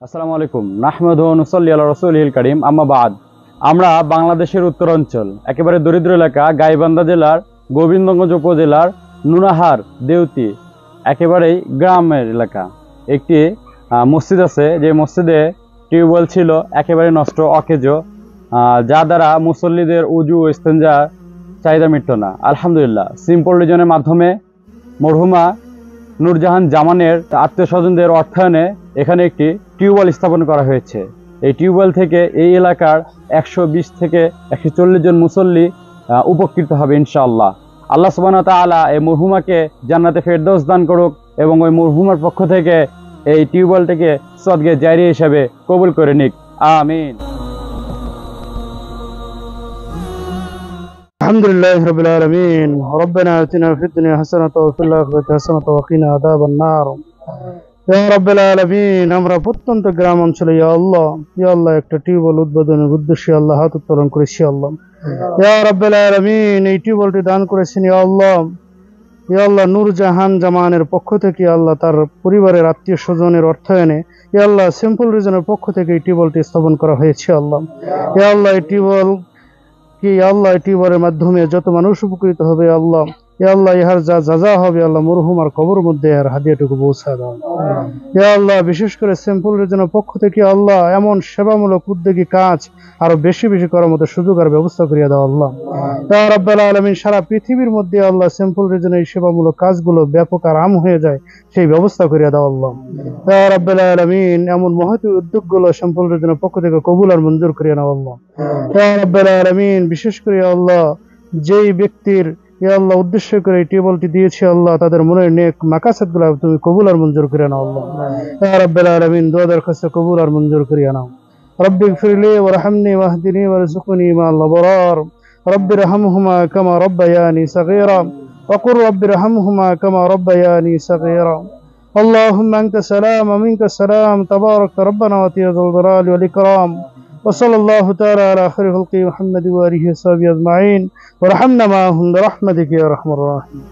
আসসালামু আলাইকুম নাহমাদু ওয়া নুসাল্লি আলা রাসূলিল কারীম আম্মা বাদ। আমরা বাংলাদেশের উত্তরাঞ্চল একেবারে দরিদ্র এলাকা গাইবান্ধা জেলার গোবিন্দগঞ্জ উপজেলার নুনাহার দেউতি একেবারেই গ্রামের এলাকা। একটি মসজিদ আছে, যে মসজিদে টিউবওয়েল ছিল একেবারে নষ্ট অকেজো, যা দ্বারা মুসল্লিদের উজু ও ইস্তেঞ্জা চাহিদা মিটত না। আলহামদুলিল্লাহ সিম্পল রিজনের মাধ্যমে মরহুমা নূরজাহান জামানের আত্মীয় স্বজনদের অর্থায়নে এখানে একটি টিউবওয়েল স্থাপন করা হয়েছে। এই টিউবওয়েল থেকে এই এলাকার 120 থেকে 140 জন মুসল্লি উপকৃত হবে ইনশাআল্লাহ। আল্লাহ সুবহানাহু ওয়া তাআলা এই মরহুমাকে জান্নাতে ফেরদৌস দান করুক এবং ওই মরহুমার পক্ষ থেকে এই টিউবওয়েলটিকে সদকা জারিয়া হিসেবে কবুল করে নিক, আমিন। আলহামদুলিল্লাহি রাব্বিল আলামিন। রব্বানা আতিনা ফিদ দুনিয়া হাসানাতাও ওয়া ফিল আখিরাতি হাসানাতাও ওয়া কিনা আযাবান নার। ইয়া রাব্বিল আলামিন, আমরা প্রত্যন্ত গ্রাম অঞ্চলে ইয়া আল্লাহ একটা টিউবওয়েল উদ্বোধনের উদ্দেশ্যে আল্লাহ হাত উত্তোলন করেছি আল্লাহ। ইয়া রাব্বিল আলামিন, এই টিউবওয়েলটি দান করেছেন ইয়া আল্লাহ নূরজাহান জামানের পক্ষ থেকে আল্লাহ তার পরিবারের আত্মীয় স্বজনের অর্থায়নে ইয়া আল্লাহ সিম্পল রিজনের পক্ষ থেকে এই টিউবওয়েলটি স্থাপন করা হয়েছে আল্লাহ। ইয়া আল্লাহ এই টিউবওয়েলের মাধ্যমে যত মানুষ উপকৃত হবে আল্লাহ, ইয়া আল্লাহ ইহার যা হবে আল্লাহ মরহুমার কবর মধ্যে আর হাদিয়াটুকু পৌঁছা দাও ইয়া আল্লাহ। বিশেষ করে সিম্পল রিজনের পক্ষ থেকে আল্লাহ এমন সেবামূলক উদ্যোগী কাজ আরো বেশি করার মতো সুযোগ আর ব্যবস্থা করিয়া দাও আল্লাহ। ইয়া রাব্বাল আলামিন, সারা পৃথিবীর মধ্যে আল্লাহ সিম্পল রিজনের এই সেবামূলক কাজগুলো ব্যাপক আর আম হয়ে যায় সেই ব্যবস্থা করিয়া দাও আল্লাহ। ইয়া রাব্বাল আলামিন, এমন মহৎ উদ্যোগগুলো সিম্পল রিজনের পক্ষ থেকে কবুল আর মঞ্জুর করিয়া নাও আল্লাহ। ইয়া রাব্বাল আলামিন, বিশেষ করে আল্লাহ যেই ব্যক্তির ইয়া আল্লাহ উদ্দেশ্য করে এই টিউবওয়েলটি দিয়েছে আল্লাহ, তাদের মনের নেক মাকাসাদগুলো তুমি কবুল আর মঞ্জুর করে নাও আল্লাহ। ইয়া রাব্বাল আলামিন, দোয়া দরখাস্ত কবুল আর মঞ্জুর করিয়া নাও। রব্বিগফিরলি ওয়ারহামনি ওয়াহদিনি ওয়ারযুকনি মা'আল আবরার। রব্বিরহামহুমা কামা রাব্বায়ানি সাগীরা ওয়া কুর রব্বিরহামহুমা কামা রাব্বায়ানি সাগীরা। اللهم أنت السلام ومنك السلام تبارك ربنا وتعالى ذو الجلال والإكرام. وصلى الله تعالى على خير خلق محمد وآله وصحبه أجمعين وارحمنا معهم برحمتك يا أرحم الراحمين.